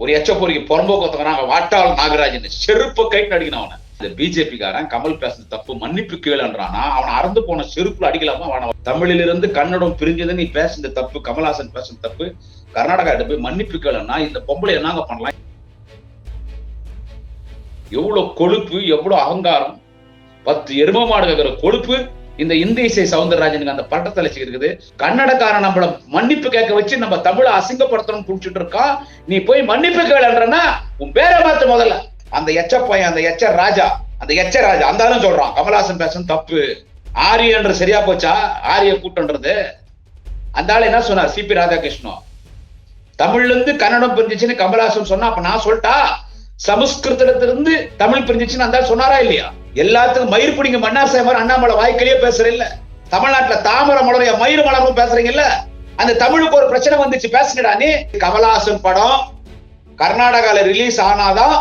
ஒரு எச்சப்பொறிக்கு புறம்போக்கு வாட்டாள் நாகராஜன் செருப்ப கைட்டு அடிக்கணும் அவனை. இந்த பிஜேபி காரன் கமல் பேசுறது தப்பு, மன்னிப்பு கேளுன்றானா அவன் அறந்து போன செருப்புல அடிக்கலாமா? அவன் தமிழிலிருந்து கன்னடம் பிரிஞ்சது நீ பேசுறது தப்பு, கமல்ஹாசன் பேசுறது தப்பு, கர்நாடகா எடுத்து போய் மன்னிப்பு கேளுன்னா இந்த பொம்பளை என்னங்க பண்ணலாம்? எவ்வளவு கொழுப்பு, எவ்வளவு அகங்காரம், 10 எரும மாடு கேட்கிற கொழுப்பு இந்த இந்திய இசை சவுந்தரராஜனுக்கு அந்த பட்டத்தை இருக்குது. கன்னடக்காரன் நம்மள மன்னிப்பு கேட்க வச்சு நம்ம தமிழை அசிங்கப்படுத்தணும் புடிச்சிட்டு இருக்கா. நீ போய் மன்னிப்பு கேளுன்றனா உன் பேரை மாத்து முதல்ல. அந்த எச்ச பையன், அந்த எச்ச ராஜா, அந்த எச்ச ராஜா அந்த ஆளும் சொல்றான் கமல்ஹாசன் பேசுறது தப்பு. ஆரியன்ற சரியா போச்சா? ஆரிய கூட்டம்ன்றது அந்த ஆளு என்ன சொன்னார்? சிபி ராதாகிருஷ்ணன் தமிழ்ல இருந்து கன்னடம் பிரிஞ்சிச்சுன்னு கமல்ஹாசன் சொன்னா, அப்ப நான் சொல்லிட்டா சமஸ்கிருதத்திலிருந்து தமிழ் பிரிஞ்சிச்சுன்னு அந்த சொன்னாரா இல்லையா? எல்லாத்துக்கும் மயிர் பிடிங்க மன்னார் சேமர் அண்ணாமலை வாய்க்கலையே பேசுற இல்ல. தமிழ்நாட்டுல தாமரை மலரைய மயிர் மலரும் பேசுறீங்கல்ல, அந்த தமிழுக்கு ஒரு பிரச்சனை வந்துச்சு பேசுங்கடா நீ. கமல்ஹாசன் படம் கர்நாடகால ரிலீஸ் ஆனாதான்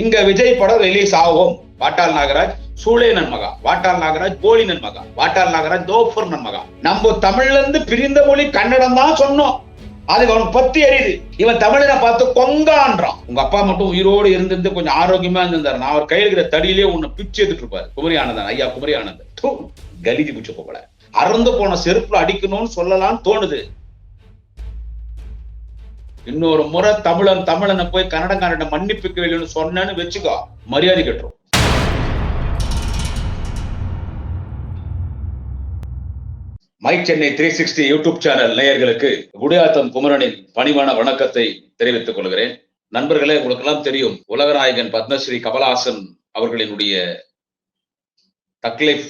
இங்க விஜய் படம் ரிலீஸ் ஆகும். வாட்டாள் நாகராஜ் சூளே நன்மகா, வாட்டாள் நாகராஜ் போலி நன்மகா, வாட்டாள் நாகராஜ் தோஃபர் நன்மகா. நம்ம தமிழ்ல இருந்து பிரிந்த மொழி கன்னடம் தான் சொன்னோம். அது அவனுக்கு பத்தி எரியுது. இவன் தமிழனை பார்த்து கொங்கான்றான். உங்க அப்பா மட்டும் உயிரோடு இருந்திருந்து கொஞ்சம் ஆரோக்கியமா இருந்திருந்தாரு, நான் அவர் கையில் இருக்கிற தடியிலே உன்னை பிச்சு எடுத்துட்டு இருப்பாரு. குமரி ஆனந்தன், ஐயா குமரி ஆனந்தன் கலிஜி பிச்சு போகல. அறந்து போன செருப்புல அடிக்கணும்னு சொல்லலாம் தோணுது. இன்னொரு முறை தமிழனை போய் கன்னடக்காரன் மன்னிப்பு கேளுன்னு சொன்னேன்னு வச்சுக்கோ, மரியாதை கட்டுரும். மைக் சென்னை 360 யூடியூப் சேனல் நேயர்களுக்கு குடியாத்தம் குமரனின் பணிவான வணக்கத்தை தெரிவித்துக் கொள்கிறேன். நண்பர்களே, உங்களுக்கு எல்லாம் தெரியும், உலகநாயகன் பத்மஸ்ரீ கமல்ஹாசன் அவர்களினுடைய தக்லைஃப்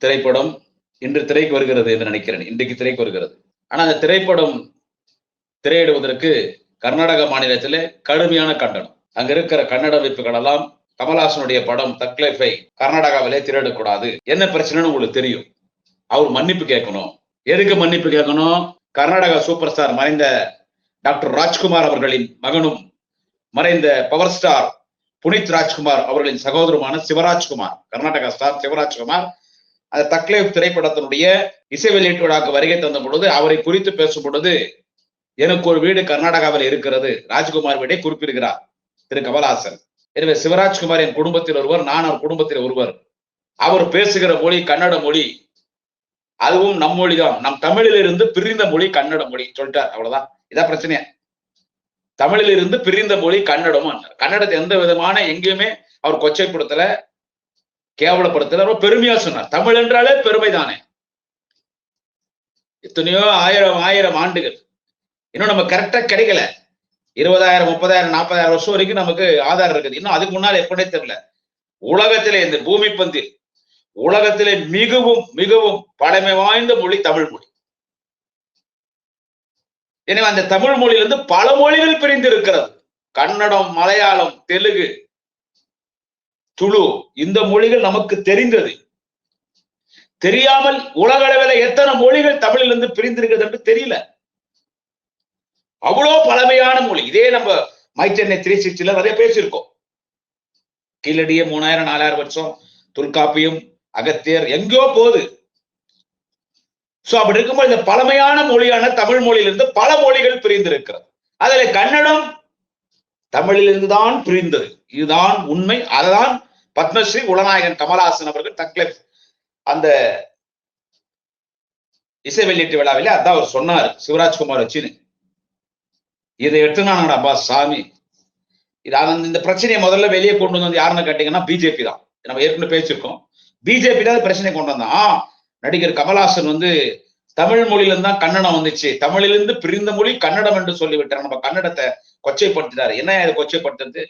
திரைப்படம் இன்று திரைக்கு வருகிறது என்று நினைக்கிறேன். இன்றைக்கு திரைக்கு வருகிறது. ஆனா அந்த திரைப்படம் திரையிடுவதற்கு கர்நாடக மாநிலத்திலே கடுமையான கண்டனம். அங்க இருக்கிற கன்னட அமைப்புகள் எல்லாம் கமல்ஹாசனுடைய படம் தக்லைஃபை கர்நாடகாவிலே திரையிடக்கூடாது. என்ன பிரச்சனைன்னு உங்களுக்கு தெரியும். அவர் மன்னிப்பு கேட்கணும். எதுக்கு மன்னிப்பு கேட்கணும்? கர்நாடகா சூப்பர் ஸ்டார் மறைந்த டாக்டர் ராஜ்குமார் அவர்களின் மகனும் மறைந்த பவர் ஸ்டார் புனித் ராஜ்குமார் அவர்களின் சகோதரமான சிவராஜ்குமார், கர்நாடகா ஸ்டார் சிவராஜ்குமார் அந்த தக்லைஃப் திரைப்படத்தினுடைய இசை வெளியீட்டு விழாக்கு வருகை தந்த பொழுது அவரை குறித்து பேசும் பொழுது, எனக்கு ஒரு வீடு கர்நாடகாவில் இருக்கிறது, ராஜ்குமார் வீடை குறிப்பிடுகிறார் திரு கமல்ஹாசன். எனவே சிவராஜ்குமார் என் குடும்பத்தில் ஒருவர், நான் அவர் குடும்பத்தில் ஒருவர். அவர் பேசுகிற மொழி கன்னட மொழி, அதுவும் நம் மொழிதான். நம் தமிழில் இருந்து பிரிந்த மொழி கன்னட மொழி சொல்லிட்டார். அவ்வளவுதான். இதான் பிரச்சனையா. தமிழில் இருந்து பிரிந்த மொழி கன்னடம். கன்னடத்தை எந்த விதமான எங்கேயுமே அவர் கொச்சைப்படுத்தல, கேவலப்படுத்தல, ரொம்ப பெருமையா சொன்னார். தமிழ் என்றாலே பெருமை தானே. எத்தனையோ ஆயிரம் ஆண்டுகள் இன்னும் நம்ம கரெக்டா கிடைக்கல. 20,000 30,000 40,000 வருஷம் வரைக்கும் நமக்கு ஆதாரம் இருக்குது. இன்னும் அதுக்கு முன்னால் எப்படியே தெரியல. உலகத்திலே இந்த பூமி பந்தில் உலகத்திலே மிகவும் மிகவும் பழமை வாய்ந்த மொழி தமிழ் மொழி. எனவே அந்த தமிழ் மொழியிலிருந்து பல மொழிகள் பிரிந்து இருக்கிறது. கன்னடம், மலையாளம், தெலுங்கு, துளு, இந்த மொழிகள் நமக்கு தெரிந்தது. தெரியாமல் உலக அளவில் எத்தனை மொழிகள் தமிழிலிருந்து பிரிந்திருக்கிறது என்று தெரியல. அவ்வளோ பழமையான மொழி. இதே நம்ம மைக் சென்னை 360 நிறைய பேசியிருக்கோம். கீழடியே 3000 4000 வருஷம், தொல்காப்பியம், அகத்தியர் எங்கேயோ போகுது. சோ அப்படி இருக்கும்போது இந்த பழமையான மொழியான தமிழ் மொழியிலிருந்து பல மொழிகள் பிரிந்திருக்கிறது. அதுல கன்னடம் தமிழிலிருந்து தான் பிரிந்தது. இதுதான் உண்மை. அதுதான் பத்மஸ்ரீ உலகநாயகன் கமல்ஹாசன் அவர்கள் தக்லைஃப் அந்த இசை வெளியீட்டு விழாவிலே அதான் அவர் சொன்னார், சிவராஜ்குமார் வச்சுன்னு. இதை எடுத்துனாங்கடா சாமி. இது இந்த பிரச்சனையை முதல்ல வெளியே கொண்டு வந்து யாருன்னு கேட்டீங்கன்னா பிஜேபி தான். நம்ம ஏற்கனவே பேசியிருக்கோம். பிஜேபி தான் பிரச்சனை கொண்டு வந்தான். நடிகர் கமல்ஹாசன் தமிழ் மொழியிலிருந்து தான் கன்னடம் வந்துச்சு, தமிழிலிருந்து பிரிந்த மொழி கன்னடம் என்று சொல்லிவிட்டார். நம்ம கன்னடத்தை கொச்சைப்படுத்தினாரு. என்ன இது கொச்சைப்படுத்துறது?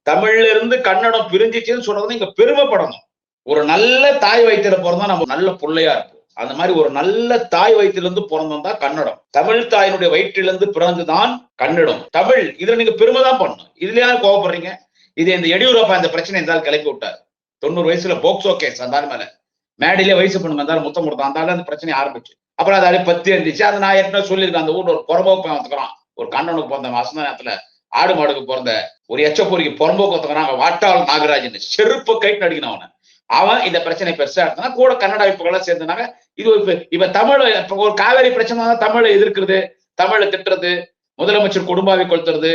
தமிழ்ல இருந்து கன்னடம் பிரிஞ்சிச்சுன்னு சொல்றது இங்க பெருமைப்படணும். ஒரு நல்ல தாய் வயிற்றுல பிறந்தா நம்ம நல்ல பிள்ளையா இருப்போம். அந்த மாதிரி ஒரு நல்ல தாய் வயிற்றிலிருந்து பிறந்தோம் தான் கன்னடம். தமிழ் தாயினுடைய வயிற்றிலிருந்து பிறந்துதான் கன்னடம். தமிழ் இதுல நீங்க பெருமை தான் பண்ணணும். இதுல யாரும் கோவப்படுறீங்க? இது இந்த எடியூரப்பா இந்த பிரச்சனை இருந்தாலும் கிளப்பி விட்டார். 90 வயசுல போக்சோ கேஸ் அந்த மேல மேடையிலே வயசு பொண்ணுங்க இருந்தாலும் முத்தம் கொடுத்தா அந்த பிரச்சனை ஆரம்பிச்சு. அப்புறம் அது பத்தி இருந்துச்சு. அது நான் ஏற்கனவே சொல்லியிருக்கேன். அந்த ஊர்ல ஒரு புறம்போக்கு வந்துக்கிறான், ஒரு கண்ணனுக்கு பிறந்த வசந்த நேரத்துல ஆடு மாடுக்கு பிறந்த ஒரு எச்சப்பொறிக்கு புறம்போக்கு வந்துக்கிறான். வாட்டாள் நாகராஜன் செருப்ப கைட்டு அடிக்கணும் அவனை. அவன் இந்த பிரச்சனை பெருசா இருந்தா கூட கன்னட அமைப்புகள்லாம் சேர்ந்தாங்க. இது இப்ப தமிழ் ஒரு காவேரி பிரச்சனை தான் தமிழை எதிர்க்கிறது, தமிழை திட்டுறது, முதலமைச்சர் குடும்பாவை கொளுத்துறது,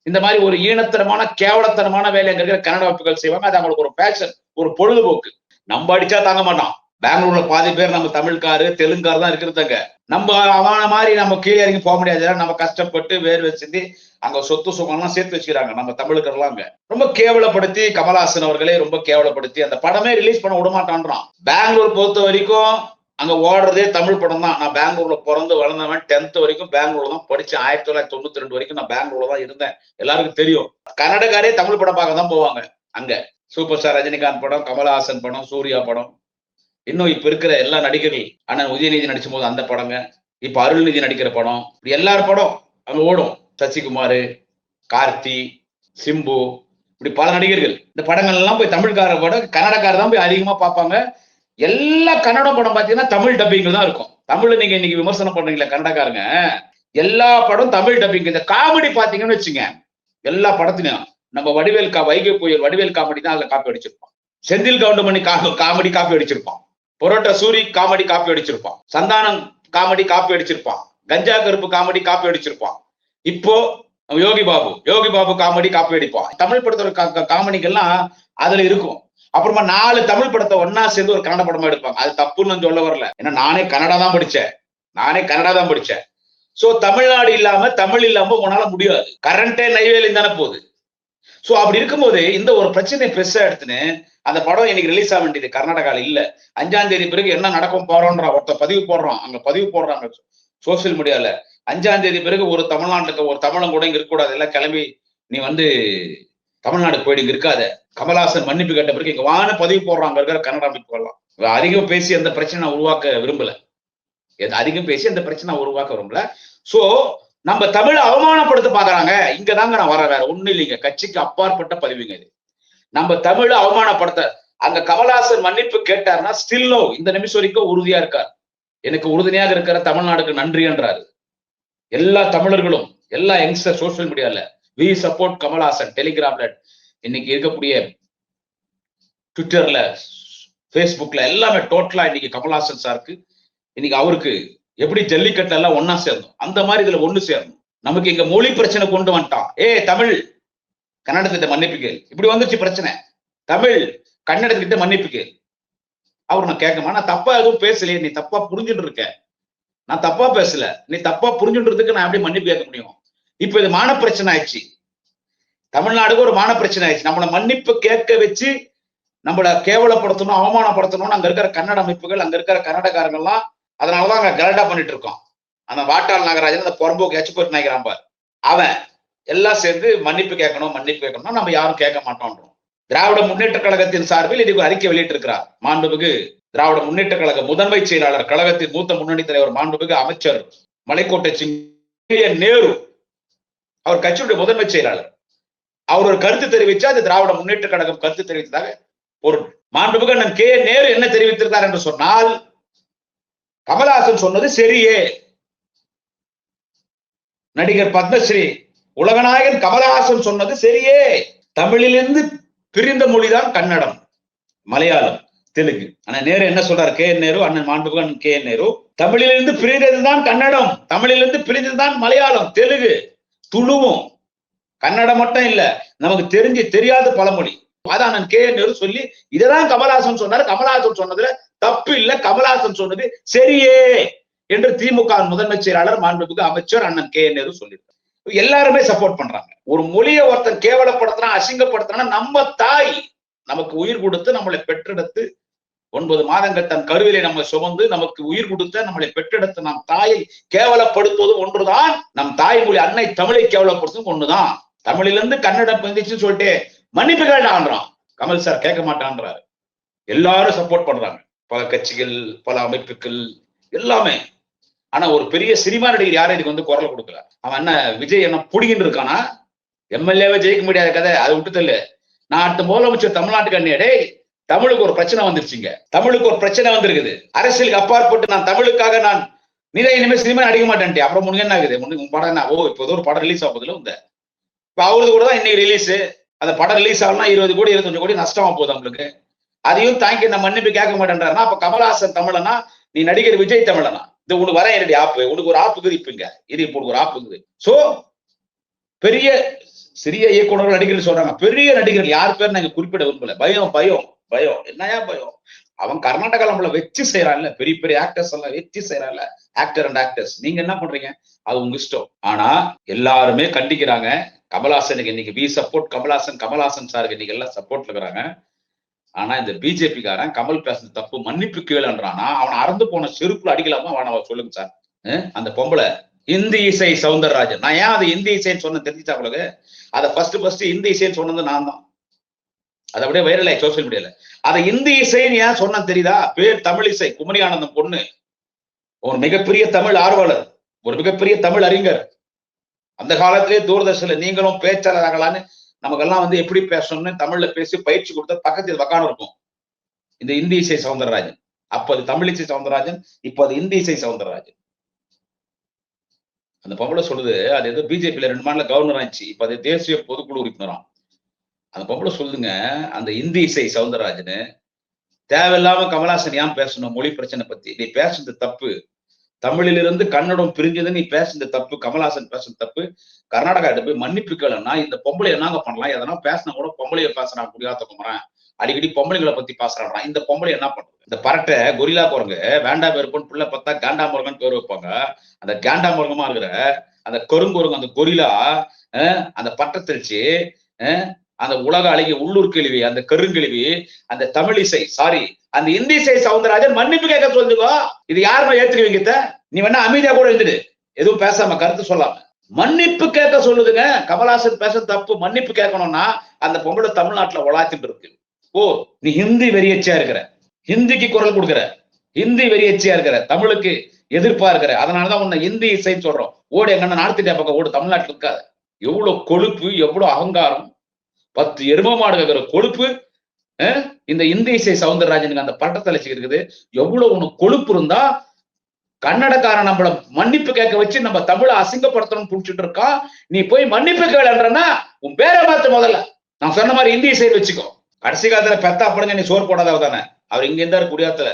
இந்த மாதிரி ஒரு ஈனத்தனமான கேவலத்தனமான வேலை அங்க இருக்கிற கன்னட அமைப்புகள் செய்வாங்க. அது அவங்களுக்கு ஒரு பேஷன், ஒரு பொழுதுபோக்கு. நம்ம அடிச்சா தாங்க மாட்டோம். பெங்களூர்ல பாதி பேர் நம்ம தமிழ்காரு தெலுங்காரு தான் இருக்கிறதாங்க. நம்ம அவன மாதிரி நம்ம கீழே இறங்கி போக முடியாது. நம்ம கஷ்டப்பட்டு வேர்வை சிந்தி அங்க சொத்து சுகம்லாம் சேர்த்து வச்சுக்கிறாங்க நம்ம தமிழுக்கெல்லாம். அங்க ரொம்ப கேவலப்படுத்தி கமல்ஹாசன் அவர்களே ரொம்ப கேவலப்படுத்தி அந்த படமே ரிலீஸ் பண்ண விட மாட்டான்றான். பெங்களூர் பொறுத்த வரைக்கும் அங்க ஓடுறதே தமிழ் படம் தான். நான் பெங்களூர்ல பிறந்து வளர்ந்தவன். 10th வரைக்கும் பெங்களூர்ல தான் படிச்சேன். 1992 வரைக்கும் நான் பெங்களூர்ல தான் இருந்தேன். எல்லாருக்கும் தெரியும். கன்னடக்காரே தமிழ் படம் பார்க்க தான் போவாங்க அங்க. சூப்பர் ஸ்டார் ரஜினிகாந்த் படம், கமல்ஹாசன் படம், சூர்யா படம், இன்னும் இப்ப இருக்கிற எல்லா நடிகர்கள், அண்ணன் உதயநிதி நடிச்சும் போது அந்த படங்க, இப்ப அருள்நிதி நடிக்கிற படம், இப்படி எல்லாரும் படம் அங்க ஓடும். சசிகுமார், கார்த்தி, சிம்பு, இப்படி பல நடிகர்கள். இந்த படங்கள் எல்லாம் போய் தமிழ்கார படம் கன்னடக்கார தான் போய் அதிகமா பார்ப்பாங்க. எல்லா கன்னட படம் பாத்தீங்கன்னா தமிழ் டப்பிங் தான் இருக்கும். தமிழ்ல நீங்க இன்னைக்கு விமர்சனம் பண்றீங்களா கன்னடக்காரங்க, எல்லா படம் தமிழ் டப்பிங். இந்த காமெடி பாத்தீங்கன்னு வச்சுங்க, எல்லா படத்திலையும் நம்ம வடிவேல் வைகை புயல் வடிவேல் காமெடி தான் அதுல காப்பி அடிச்சிருப்பான். செந்தில் கவுண்டமணி காமெடி காப்பி அடிச்சிருப்பான். பொரோட்டா சூரி காமெடி காப்பி அடிச்சிருப்பான். சந்தானம் காமெடி காப்பி அடிச்சிருப்பான். Ganja Karuppu comedy copy அடிச்சிருப்பான். இப்போ யோகி பாபு காமெடி காப்பி அடிப்பான். தமிழ் படத்தோட காமெடிகள்லாம் அதுல இருக்கும். அப்புறமா 4 தமிழ் படத்தை ஒன்னா சேர்ந்து ஒரு கன்னட படமா எடுப்பாங்க. அது தப்புன்னு நான் சொல்ல வரல. ஏன்னா நானே கன்னடா தான் படிச்சேன். சோ தமிழ்நாடு இல்லாம தமிழ் இல்லாம உன்னால முடியாது. கரண்டே நைவேலி தானே போகுது. சோ அப்படி இருக்கும்போது இந்த ஒரு பிரச்சனை பெருசா எடுத்துன்னு அந்த படம் இன்னைக்கு ரிலீஸ் ஆக வேண்டியது கர்நாடகால இல்ல. 5ஆம் தேதி பிறகு என்ன நடக்கும் போறோம்ன்ற ஒருத்த பதிவு போடுறான். அங்க பதிவு போடுறாங்க சோசியல் மீடியால. 5ஆம் தேதி பிறகு ஒரு தமிழ்நாட்டுக்கு ஒரு தமிழன் கூட இங்க இருக்கக்கூடாது. எல்லாம் கிளம்பி நீ தமிழ்நாடு போயிடு, இங்க இருக்காத. கமல்ஹாசன் மன்னிப்பு கேட்ட பிறகு இங்க வான பதிவு போடுறாங்க இருக்கிற கன்னட அமைப்புகள்லாம். அதிகம் பேசி அந்த பிரச்சனை உருவாக்க விரும்பல. சோ நம்ம தமிழை அவமானப்படுத்த பாக்குறாங்க. இங்கதாங்க நான் வர, வேற ஒண்ணு இல்லைங்க. கட்சிக்கு அப்பாற்பட்ட பதிவுங்க இது. நம்ம தமிழை அவமானப்படுத்த அங்க கமல்ஹாசன் மன்னிப்பு கேட்டாருன்னா ஸ்டில் நோ, இந்த நிமிஷம் வரைக்கும் உறுதியா இருக்கார். எனக்கு உறுதுணையாக இருக்கிற தமிழ்நாடுக்கு நன்றி என்றாரு. எல்லா தமிழர்களும், எல்லா யங்ஸ்டர் சோசியல் மீடியால வி சப்போர்ட் கமல்ஹாசன், டெலிகிராம்ல, இன்னைக்கு இருக்கக்கூடிய ட்விட்டர்ல, பேஸ்புக்ல எல்லாமே டோட்டலா இன்னைக்கு கமல்ஹாசன் சாருக்கு, இன்னைக்கு அவருக்கு எப்படி ஜல்லிக்கட்டு எல்லாம் ஒன்னா சேரணும் அந்த மாதிரி இதுல ஒண்ணு சேரணும். நமக்கு இங்க மொழி பிரச்சனை கொண்டு வந்துட்டான். தமிழ் கன்னடத்திட்ட மன்னிப்பு கேள், இப்படி வந்துச்சு பிரச்சனை. தமிழ் கன்னடத்திட்ட மன்னிப்பு கேள். அவர் நான் கேட்கமா, நான் தப்பா எதுவும் பேசலையே, நீ தப்பா புரிஞ்சுட்டு இருக்க, நான் தப்பா பேசல, நீ தப்பா புரிஞ்சுன்றதுக்கு நான் எப்படி மன்னிப்பு கேட்க முடியும்? இப்ப இது மான பிரச்சனை ஆயிடுச்சு. தமிழ்நாடுக்கு ஒரு மான பிரச்சனை ஆயிடுச்சு. நம்மள மன்னிப்பு கேட்க வச்சு நம்மள கேவலப்படுத்தணும், அவமானப்படுத்தணும்னு அங்க இருக்கிற கன்னட அமைப்புகள், அங்க இருக்கிற கன்னடக்காரங்கள்லாம், அதனாலதான் அங்க கலடா பண்ணிட்டு இருக்கோம். அந்த வாட்டாள் நாகராஜன், அந்த புறம்போக்கு எச்சப்பட்டு நாய்க்கிறான் பார், அவன் எல்லாம் சேர்ந்து மன்னிப்பு கேட்கணும்னா நம்ம யாரும் கேட்க மாட்டோம். திராவிட முன்னேற்ற கழகத்தின் சார்பில் இதுக்கு அறிக்கை வெளியிட்டிருக்கிறார் மாண்புமிகு திராவிட முன்னேற்ற கழக முதன்மை செயலாளர், கழகத்தின் மூத்த முன்னணி தலைவர், மாண்புமிகு அமைச்சர் மலைக்கோட்டை நேரு, அவர் கட்சியுடைய முதன்மை செயலாளர். அவர் ஒரு கருத்து தெரிவிச்சா அது திராவிட முன்னேற்ற கழகம் கருத்து தெரிவித்ததாக பொருள். மாண்புமிகு அண்ணன் கே நேரு என்ன தெரிவித்திருக்கார் என்று சொன்னால், கமல்ஹாசன் சொன்னது சரியே, நடிகர் பத்மஸ்ரீ உலகநாயகன் கமல்ஹாசன் சொன்னது சரியே, தமிழிலிருந்து பிரிந்த மொழிதான் கன்னடம், மலையாளம், தெலுங்கு. அண்ணன் நேரு என்ன சொல்றாரு? கே நேரு, அண்ணன் மாண்புமிகு அண்ணன் கே நேரு, தமிழிலிருந்து பிரிந்ததுதான் கன்னடம், தமிழிலிருந்து பிரிந்ததுதான் மலையாளம், தெலுங்கு, துளுவும். கன்னடம் மட்டும் இல்ல, நமக்கு தெரியாத பல மொழி. அதான் அண்ணன் கே நேரு சொல்லி இதைதான் கமல்ஹாசன் சொன்னாரு. கமல்ஹாசன் சொன்னதுல தப்பு இல்ல, கமல்ஹாசன் சொன்னது சரியே என்று திமுக முதன்மை செயலாளர், மாண்புமிகு அமைச்சர் அண்ணன் கே நேரு சொல்லியிருக்காரு. எல்லாருமே சப்போர்ட் பண்றாங்க. ஒரு மொழியை ஒருத்தன் கேவலப்படுத்துறான், அசிங்கப்படுத்துறான்னா, நம்ம தாய் நமக்கு உயிர் கொடுத்து நம்மளை பெற்றெடுத்து 9 மாதங்கள் தன் கருவிலை நம்ம சுமந்து நமக்கு உயிர் கொடுத்த நம்மளை பெற்றெடுத்த நம் தாயை கேவலப்படுத்துவதும் ஒன்றுதான், நம் தாய்மொழி அன்னை தமிழை கேவலப்படுத்துவதும் ஒண்ணுதான். தமிழிலிருந்து கன்னடம் வந்துச்சுன்னு சொல்லிட்டு மன்னிப்பு கேட்டான்றான் கமல் சார், கேட்க மாட்டான்றாரு. எல்லாரும் சப்போர்ட் பண்றாங்க, பல கட்சிகள், பல அமைப்புகள் எல்லாமே. ஆனா ஒரு பெரிய சினிமா நடிகர் யாரும் இதுக்கு குரல் கொடுக்கல. அவன் என்ன விஜய் என்ன புடிங்கிட்டு இருக்கானா? எம்எல்ஏவை ஜெயிக்க முடியாத கதை, அதை விட்டு தள்ளு. நான் முதலமைச்சர் தமிழ்நாட்டுக்கு அண்ணியடே, தமிழுக்கு ஒரு பிரச்சனை வந்துருச்சுங்க, தமிழுக்கு ஒரு பிரச்சனை வந்திருக்குது. அரசியலுக்கு அப்பாற்பட்டு நான் தமிழுக்காக நான் இனிமே சினிமா நடிக்க மாட்டேன்ட்டு. அப்புறம் முன்ன என்ன ஆகுது? படம் என்ன? இப்போ ஒரு படம் ரிலீஸ் ஆகுதுல, இப்ப அவருக்கு கூட தான் இன்னைக்கு ரிலீஸ். அந்த படம் ரிலீஸ் ஆகலாம் 20 கோடி 25 கோடி நஷ்டமா போகுது அவங்களுக்கு. அதையும் தாங்கி நான் மன்னிப்பு கேட்க மாட்டேன்றாருன்னா, அப்ப கமல்ஹாசன் தமிழனா, நீ நடிகர் விஜய் தமிழனா? இது உனக்கு வர என்னுடைய ஆப்பு, உனக்கு ஒரு ஆப்புக்குது. இப்ப இங்க இது இப்போ ஒரு ஆப்புக்குது. சோ பெரிய சிறிய இயக்குநர்கள் நடிகர்கள் சொல்றாங்க, பெரிய நடிகர்கள் யார் பேர் நாங்க குறிப்பிட விரும்பல. பயம் பயம் பயம் என்னையா பயம்? அவன் கர்நாடகால நம்மள வச்சு செய்யறான்ல, பெரிய பெரிய ஆக்டர்ஸ் எல்லாம் வச்சு செய்யறான்ல, ஆக்டர் அண்ட் ஆக்டர்ஸ். நீங்க என்ன பண்றீங்க? அது உங்க இஷ்டம். ஆனா எல்லாருமே கண்டிக்கிறாங்க. கமல்ஹாசனுக்கு இன்னைக்கு வி சப்போர்ட் கமல்ஹாசன், கமல்ஹாசன் சாருக்கு இன்னைக்கு எல்லாம் சப்போர்ட்ல இருக்கிறாங்க. ஆனா இந்த பிஜேபி காரன் கமல் பேசுறது தப்பு, மன்னிப்பு கேளுன்றானா, அவன் அறந்து போன செருப்புல அடிக்கலாமா வேணாம் சொல்லுங்க சார். அந்த பொம்பளை இந்தி இசை சவுந்தரராஜன். நான் ஏன் அதை இந்தி இசைன்னு சொன்ன தெரிஞ்சுச்சா உங்களுக்கு? அதை ஃபர்ஸ்ட் இந்தி இசைன்னு சொன்னது நான் தான். அது அப்படியே வைரல் ஆகி சோசியல் மீடியால. அதை இந்தி இசைன்னு ஏன் சொன்ன தெரியுதா? பேர் தமிழ் இசை. குமரி ஆனந்தம் பொண்ணு ஒரு மிகப்பெரிய தமிழ் ஆர்வலர், ஒரு மிகப்பெரிய தமிழ் அறிஞர். அந்த காலத்திலே தூர்தர்ஷன்ல நீங்களும் பேச்சாளர் ஆகலான்னு நமக்கெல்லாம் வந்து எப்படி பேசணும்னு தமிழ்ல பேசி பயிற்சி கொடுத்த பக்கத்தில் வக்கான இருக்கும் இந்த இந்தி இசை சவுந்தரராஜன். அப்ப அது தமிழ் இசை சவுந்தரராஜன், இப்ப அது இந்தி இசை சவுந்தரராஜன். அந்த பொம்பளை சொல்லுது, அது ஏதோ பிஜேபியில 2 மாநில கவர்னர் ஆச்சு, இப்ப அது தேசிய பொதுக்குழு உறுப்பினராம். அந்த பொம்பளை சொல்லுங்க, அந்த இந்தி இசை சவுந்தரராஜன் தேவையில்லாம கமல்ஹாசன் ஏன் பேசணும் மொழி பிரச்சனை பத்தி? நீ பேசுறது தப்பு. தமிழிலிருந்து கன்னடம் பிரிஞ்சது நீ பேசுறது தப்பு. கமல்ஹாசன் பேசுறது தப்பு. கர்நாடகா போய் மன்னிப்பு கேளுன்னா இந்த பொம்பளை என்னங்க பண்ணலாம்? எதனா பேசினா கூட பொம்பளைய பேசுறான், முடியாத குமரன் அடிக்கடி பொம்பளைங்களை பத்தி பேசுறான். இந்த பொம்பளை என்ன பண்றது? இந்த பரட்டை கொரிலா குரங்கு வேண்டா பேருப்போன்னு பிள்ளை பார்த்தா காண்டா முருகன் பேர் வைப்பாங்க. அந்த காண்டா முருகமா இருக்கிற அந்த கருங்குரங்கு, அந்த கொரிலா, அந்த பட்டத்திருச்சி, அந்த உலக அழகிய உள்ளூர் கேள்வி, அந்த கருங்கிழவி, அந்த தமிழ் இசை, சாரி அந்த இந்தி இசை சவுந்தரராஜன் மன்னிப்பு கேட்க சொல்லுங்க. இது யாருமே ஏத்துக்குவீங்க? நீ வேணா அமைதியா கூட இருந்துடு, எதுவும் பேசாம கருத்து சொல்லாம மன்னிப்பு கேட்க சொல்லுதுங்க. கமல்ஹாசன் பேச தப்பு, மன்னிப்பு கேட்கணும்னா அந்த பொம்பளை தமிழ்நாட்டுல உலாத்திட்டு இருக்கு. ஓ, நீ ஹிந்தி வெறியச்சியா இருக்கிற, ஹிந்திக்கு குரல் கொடுக்கிற, ஹிந்தி வெறியச்சியா இருக்கிற, தமிழுக்கு எதிர்ப்பா இருக்கிற, அதனாலதான் உன்னை ஹிந்தி இசைன்னு சொல்றோம். ஓடு எங்கன்னா நார்த் இந்தியா பக்கம் ஓடு, தமிழ்நாட்டுல இருக்காது. எவ்வளவு கொழுப்பு, எவ்வளவு அகங்காரம்! 10 எரும மாடு கேட்கிற கொழுப்பு இந்த இந்தி இசை சவுந்தரராஜனுக்கு அந்த பட்டத்தை இருக்குது. எவ்வளவு உனக்கு கொழுப்பு இருந்தா கன்னடக்காரன் நம்மள மன்னிப்பு கேட்க வச்சு நம்ம தமிழை அசிங்கப்படுத்தணும் புடிச்சிட்டு இருக்கான். நீ போய் மன்னிப்பு கேளுன்றனா உன் பேரை பார்த்து முதல்ல நான் சொன்ன மாதிரி இந்தி இசை வச்சுக்கோ. கடைசி காலத்துல பெத்தா படுங்க நீ சோறு போடாதவ தானே. அவர் இங்க இருந்தாரு குடியாத்துல,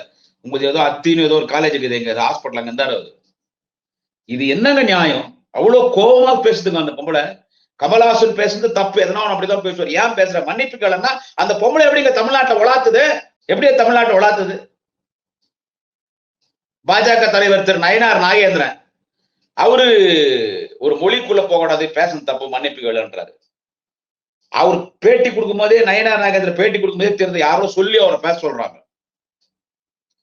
உங்களுக்கு ஏதோ அத்தின்னு ஏதோ ஒரு காலேஜ் இருக்குது, எங்க ஹாஸ்பிட்டல் அங்க இருந்தாரு. இது என்னங்க நியாயம்? அவ்வளவு கோபமா பேசுதுங்க அந்த பொம்பளை. கமல்ஹாசன் பேசுறது தப்பு, எதனா அப்படிதான் பேசுவார். ஏன் பேசுற? மன்னிப்பு கேளுன்னா அந்த பொம்பளை எப்படிங்க தமிழ்நாட்டை உலாத்துது? எப்படியே தமிழ்நாட்டை உலாத்துது? பாஜக தலைவர் திரு நயினார் நாகேந்திரன் அவரு ஒரு மொழிக்குள்ள போகக்கூடாது, பேசுறது தப்பு, மன்னிப்பு கேளுன்றாரு. அவர் பேட்டி கொடுக்கும் போதே, நயினார் நாகேந்திரன் பேட்டி கொடுக்கும் போதே தெரிஞ்சு யாரோ சொல்லி அவரை பேச சொல்றாங்க.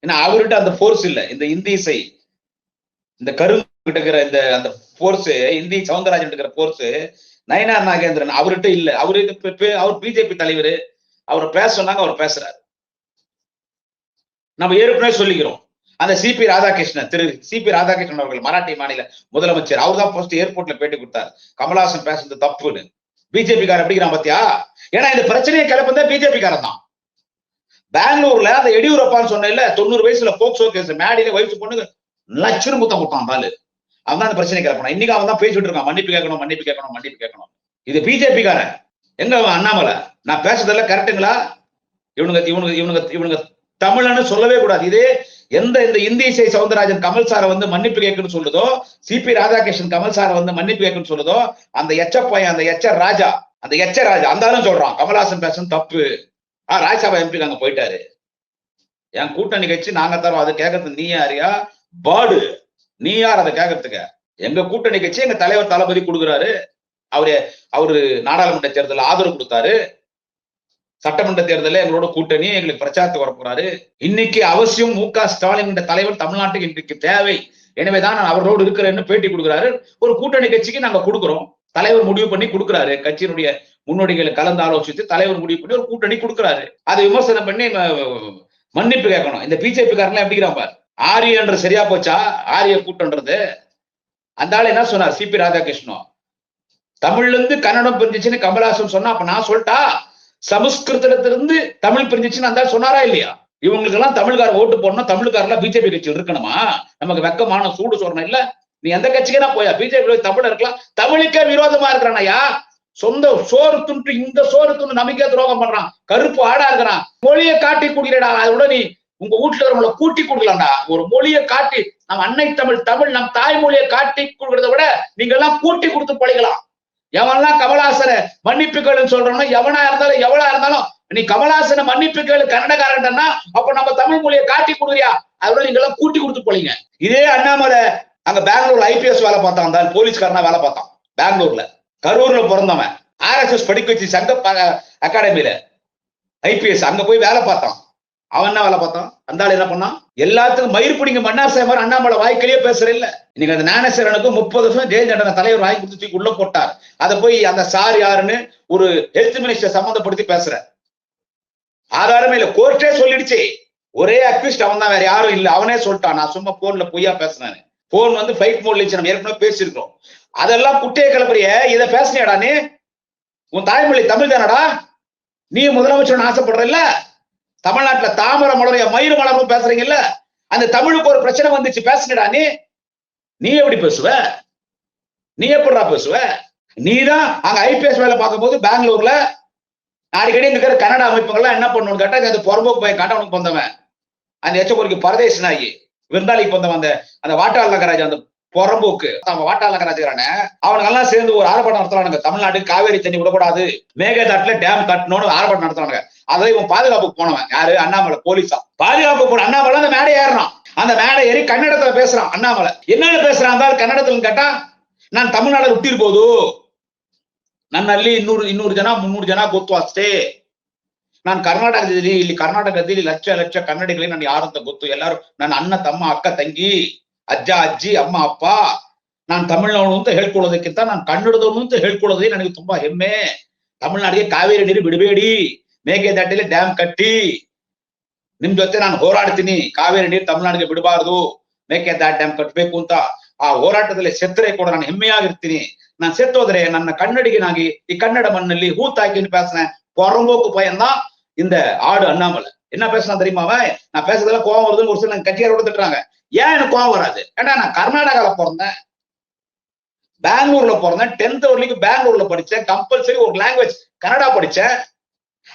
ஏன்னா அவர்கிட்ட அந்த போர்ஸ் இல்ல. இந்த இந்தி இசை, இந்த கருங்கிட்ட இருக்கிற இந்த அந்த போர்ஸ், இந்தி சவுந்தரராஜன் இருக்கிற போர்ஸ் நயினார் நாகேந்திரன் அவர்கிட்ட இல்ல. அவர் பிஜேபி தலைவர், அவர் பேச சொன்னாங்க, அவர் பேசுறாரு. நம்ம ஏற்கனவே சொல்லிக்கிறோம். அந்த சிபி ராதாகிருஷ்ணன், திரு சிபி ராதாகிருஷ்ணன் அவர்கள் மராட்டி மாநில முதலமைச்சர், அவர் தான் ஃபர்ஸ்ட் ஏர்போர்ட்ல பேட்டி கொடுத்தார் கமல்ஹாசன் பேசுறது தப்புன்னு. பிஜேபி காரன் எப்படிங்கிறான் பாத்தியா? ஏன்னா இந்த பிரச்சனையை கிளப்பதான் பிஜேபி காரன் தான். பெங்களூர்ல அந்த எடியூரப்பான்னு சொன்ன 90 வயசுல போக்சோ கேஸ் மேடியில வயசு பொண்ணு லட்சம் முத்தம் கொடுத்தான் பாலு. அவன் அந்த பிரச்சனை கிளப்பணும். இன்னைக்கு அவன் தான் பேசிட்டு இருக்கான், மன்னிப்பு கேட்கணும், மன்னிப்பு கேட்கணும், மன்னிப்பு கேட்கணும். இது பிஜேபி காரன். எங்க அண்ணாமலை நான் பேசுறதெல்லாம் கரெக்டுங்களா? இவனுங்க தமிழன்னு சொல்லவே கூடாது. இதே எந்த இந்த இந்தி இசை சவுந்தரராஜன் கமல் சாரை வந்து மன்னிப்பு கேட்கணும்னு சொல்லுதோ, சிபி ராதாகிருஷ்ணன் கமல் சாரை வந்து மன்னிப்பு கேட்கணும்னு சொல்லுதோ, அந்த எச்ச பையன், அந்த எச்ச ராஜா அந்த ஆளும் சொல்றான் கமல்ஹாசன் பேசணும் தப்பு. ராஜ்யசபா எம்பி அங்க போயிட்டாரு. என் கூட்டணி கட்சி நாங்க தரோம், அதை கேட்கறது நீ யாரியா பாடு? நீ யார் அதை கேட்கறதுக்கு? எங்க கூட்டணி கட்சி எங்க தலைவர் தளபதி கொடுக்குறாரு. அவரு நாடாளுமன்ற தேர்தலில் ஆதரவு கொடுத்தாரு. சட்டமன்ற தேர்தலில் எங்களோட கூட்டணி, எங்களுக்கு பிரச்சாரத்துக்கு வரப்போறாரு. இன்னைக்கு அவசியம் மு.க. ஸ்டாலின் என்ற தலைவர் தமிழ்நாட்டுக்கு இன்றைக்கு தேவை. எனவேதான் நான் அவரோடு இருக்கிறேன்னு பேட்டி கொடுக்குறாரு. ஒரு கூட்டணி கட்சிக்கு நாங்க கொடுக்குறோம், தலைவர் முடிவு பண்ணி கொடுக்குறாரு. கட்சியினுடைய முன்னோடிகளை கலந்து ஆலோசித்து தலைவர் முடிவு பண்ணி ஒரு கூட்டணி கொடுக்குறாரு. அதை விமர்சனம் பண்ணி மன்னிப்பு கேட்கணும். இந்த பிஜேபி காரங்க எப்படிங்கிறான் பார். ஆரிய என்று சரியா போச்சா? ஆரிய கூட்டம்ன்றது. அந்த ஆள் என்ன சொன்னார் சிபி ராதாகிருஷ்ணன்? தமிழ்ல இருந்து கன்னடம் பிரிஞ்சிச்சுன்னு கமல்ஹாசன் சொன்னா, அப்ப நான் சொல்லிட்டா சமஸ்கிருதத்திலிருந்து தமிழ் பிரிஞ்சிச்சுன்னு அந்த சொன்னாரா இல்லையா? இவங்களுக்கு எல்லாம் தமிழ்கார ஓட்டு போடணும், தமிழ்காரெல்லாம் பிஜேபி கட்சியில் இருக்கணுமா? நமக்கு வெக்கமான சூடு சொல்லணும் இல்ல? நீ எந்த கட்சிக்குனா போயா, பிஜேபி தமிழ் இருக்கலாம். தமிழுக்கே விரோதமா இருக்கிறானையா? சொந்த சோறு துண்டு இந்த சோறு துண்டு நமக்கே துரோகம் பண்றான், கருப்பு ஆடா இருக்கிறான். மொழியை காட்டி குடிக்கிறடா, அதோட நீ உங்க வீட்டுல வரவங்களை கூட்டி கொடுக்கலாம்டா. ஒரு மொழியை காட்டி, நம் அன்னை தமிழ் நம் தாய்மொழியை காட்டி கொடுக்கறத விட நீங்க எல்லாம் கூட்டி கொடுத்து பழகலாம். எவன்லாம் கமலஹாசனை மன்னிப்பு கேளுன்னு சொல்றோம்னா எவனா இருந்தாலும் எவ்வளவு இருந்தாலும் நீ கமலஹாசனை மன்னிப்பு கேளு கன்னடக்காரன்டா, அப்ப நம்ம தமிழ் மொழியை காட்டி கொடுக்குறியா, அதோட நீங்க எல்லாம் கூட்டி கொடுத்து போலீங்க. இதே அண்ணாமலை அங்க பெங்களூர்ல ஐபிஎஸ் வேலை பார்த்தான், தான் போலீஸ்காரனா வேலை பார்த்தான் பெங்களூர்ல. கரூர்ல பிறந்தவன், RSS படிக்க வச்சு சங்க அகாடமியில ஐபிஎஸ் அங்க போய் வேலை பார்த்தான். அவன் என்ன வேலை பார்த்தான், அந்த ஆள் என்ன பண்ணான், எல்லாத்துக்கும் மயிர் பிடிங்க மன்னார் சேமர் அண்ணாமலை வாய்க்கிலேயே பேசுற இல்ல. இன்னைக்கு அந்த ஞானசேரனுக்கு 30 வருஷம் ஜெயில் தண்டனை தலைவர் வாங்கி கொடுத்து உள்ள போட்டார். அதை போய் அந்த சார் யாருன்னு ஒரு ஹெல்த் மினிஸ்டர் சம்பந்தப்படுத்தி பேசுற ஆதாரமே இல்ல, கோர்ட்டே சொல்லிடுச்சு. ஒரே அக்யூஸ்ட் அவன் தான், வேற யாரும் இல்ல. அவனே சொல்லிட்டான், நான் சும்மா போன்ல பொய்யா பேசினேன். போன் வந்து ஃபைட் மோட்ல நம்ம ஏற்கனவே பேசியிருக்கோம். அதெல்லாம் குட்டையை கிளப்புறிய, இதை பேசினியாடா நீ? உன் தாய்மொழி தமிழ் தானடா, நீ முதலமைச்சர் ஆசைப்படுற இல்ல? தமிழ்நாட்டுல தாமரை மலரைய மயிறு மலரும் பேசுறீங்கல்ல, அந்த தமிழுக்கு ஒரு பிரச்சனை வந்துச்சு பேசுங்கடா. நீ எப்படி பேசுவ? நீ எப்படிடா பேசுவ? நீதான் அங்க ஐபிஎஸ் வேலை பார்க்கும் போது பெங்களூர்ல அடிக்கடி இருக்கிற கன்னட அமைப்புகள்லாம் என்ன பண்ணணும் கேட்டா, அந்த புறம்போக்கு போய் கண்டவனுக்கு வந்தவன், அந்த எச்சப்பொறிக்கு பரதேசி நாயி விருந்தாளிக்கு வந்தவன், அந்த வாட்டாள் நகராஜ், அந்த புறம்போக்கு வாட்டாள் நகராஜான அவனுக்கு எல்லாம் சேர்ந்து ஒரு ஆர்ப்பாட்டம் நடத்துறானுங்க. தமிழ்நாட்டுக்கு காவேரி தண்ணி விடக்கூடாது, மேகதாட்டுல டேம் கட்டணும்னு ஆர்ப்பாட்டம் நடத்துறாங்க. அதை இவன் பாதுகாப்புக்கு போனவன் யாரு, அண்ணாமலை. போலீஸா பாதுகாப்பு போன அண்ணாமலை அந்த மேடை ஏறினான். அந்த மேடை ஏறி கன்னடத்துல பேசுறான் அண்ணாமலை. என்னன்னு பேசுறான் கன்னடத்துல கேட்டா, நான் தமிழ்நாடு ಹುಟ್ಟಿರ್ ಬೋದು, ನನ್ನಲ್ಲಿ 200 ಜನ 300 ಜನ ಗೊತ್ತು ಅಷ್ಟೇ. ನಾನು ಕರ್ನಾಟಕದಲ್ಲಿ ಲಕ್ಷ ಲಕ್ಷ ಕನ್ನಡಿಗರಿಗೆ ನಾನು ಯಾರು ಅಂತ ಗೊತ್ತು. ಎಲ್ಲರೂ ನನ್ನ ಅಣ್ಣ ತಮ್ಮ ಅಕ್ಕ ತಂಗಿ ಅಜ್ಜ ಅಜ್ಜಿ ಅಮ್ಮ ಅಪ್ಪ. ನಾನು ತಮಿಳ್ನಾಡು ಅಂತ ಹೇಳ್ಕೊಳ್ಳೋದಕ್ಕಿಂತ ನಾನು ಕನ್ನಡದವನು ಅಂತ ಹೇಳ್ಕೊಳ್ಳೋದೇ ನನಗೆ ತುಂಬಾ ಹೆಮ್ಮೆ. ತಮಿಳ್ನಾಡಿಗೆ ಕಾವೇರಿ ನೀರು ಬಿಡಬೇಡಿ, ಮೇಕೆದಾಟಿಲಿ ಡ್ಯಾಮ್ ಕಟ್ಟಿ ನಿಮ್ ಜೊತೆ ನಾನು ಹೋರಾಡ್ತೀನಿ. ಕಾವೇರಿ ನೀರು ತಮಿಳ್ನಾಡಿಗೆ ಬಿಡಬಾರದು, ಮೇಕೆದಾಟು ಡ್ಯಾಮ್ ಕಟ್ಟಬೇಕು ಅಂತ ಆ ಹೋರಾಟದಲ್ಲಿ ಸೆತ್ತರೆ ಕೂಡ ನಾನು ಹೆಮ್ಮೆಯಾಗಿರ್ತೀನಿ. நான் செத்தோதரே ನನ್ನ கன்னடிகனாகி இக்கன்னட மண்ணில் ஊத்தாக்கின்னு பேசினேன். புறம்போக்கு பையன்தான் இந்த ஆடு அண்ணாமலை. என்ன பேசினா தெரியுமா அவன்? நான் பேசுறதெல்லாம் கோவம் வருதுன்னு ஒரு சில கட்சியாரோட திட்டுறாங்க. ஏன் எனக்கு கோவம் வராது? ஏன்னா நான் கர்நாடகால பிறந்தேன், பெங்களூர்ல பிறந்தேன், 10th வரைக்கும் பெங்களூர்ல படிச்சேன். கம்பல்சரி ஒரு லாங்குவேஜ் கன்னடா படிச்சேன்.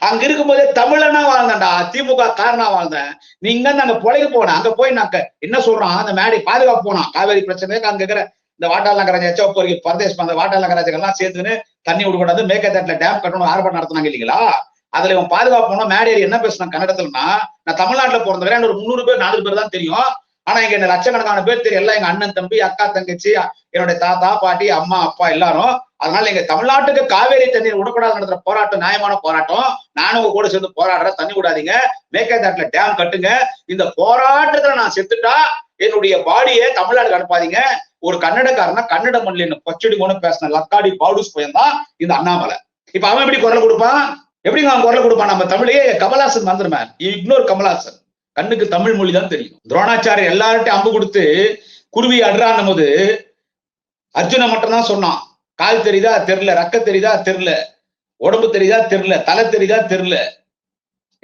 அங்க இருக்கும்போதே தமிழனா வாழ்ந்தேன்டா, திமுக காரனா வாழ்ந்தேன். நீ இங்க அங்க பொழைக்க போன, அங்க போய் நான் என்ன சொல்றான், அந்த மேடை பாதுகாப்பு போனான். காவேரி பிரச்சனைக்கு அங்க இருக்கிற இந்த வாட்டாள் நகராஜ் எச்சப்பொறிக்கு பரதேஷ் அந்த வாட்டாள் நகராஜெல்லாம் சேர்த்துன்னு தண்ணி விடக்கூடாது, மேகதாட்டுல டேம் கட்டணும் ஆர்ப்பாட்டம் நடத்தினாங்க இல்லைங்களா? அதுல இவன் பாதுகாப்பு போனா மேடையில் என்ன பேசினான் கன்னடத்துலன்னா, நான் தமிழ்நாட்டுல பிறந்தவரை ஒரு 300 பேர் 400 பேர் தான் தெரியும். ஆனா இங்க என்ன லட்சக்கணக்கான பேர் தெரியும். எல்லாம் எங்க அண்ணன் தம்பி அக்கா தங்கச்சி என்னுடைய தாத்தா பாட்டி அம்மா அப்பா எல்லாரும். அதனால எங்க தமிழ்நாட்டுக்கு காவேரி தண்ணீர் விடக்கூடாது நடத்துற போராட்டம் நியாயமான போராட்டம். நானும் உங்க கூட சேர்ந்து போராடுற, தண்ணி விடாதீங்க, மேகதாட்டுல டேம் கட்டுங்க. இந்த போராட்டத்துல நான் செத்துட்டா என்னுடைய பாடியை தமிழ்நாடுக்கு அனுப்பாதீங்க. ஒரு கன்னடக்காரனா கன்னட மண்ணில் என்ன பச்சடிமோன்னு பேசின லக்காடி பாடுஸ் பையன் தான் இந்த அண்ணாமலை. இப்ப அவன் எப்படி குரல் கொடுப்பான்? எப்படிங்க அவன் குரல் கொடுப்பான்? நம்ம தமிழையே கமலஹாசன் வந்துருமேன், இக்னோர் கமலஹாசன். கண்ணுக்கு தமிழ் மொழி தான் தெரியும். துரோணாச்சாரியர் எல்லார்ட்டையும் அம்பு கொடுத்து குருவி அடுறான் போது அர்ஜுன மட்டும் தான் சொன்னான், கால் தெரியுதா தெரியல, ரக்க தெரியுதா தெரியல, உடம்பு தெரியுதா தெரியல, தலை தெரியுதா தெரியல,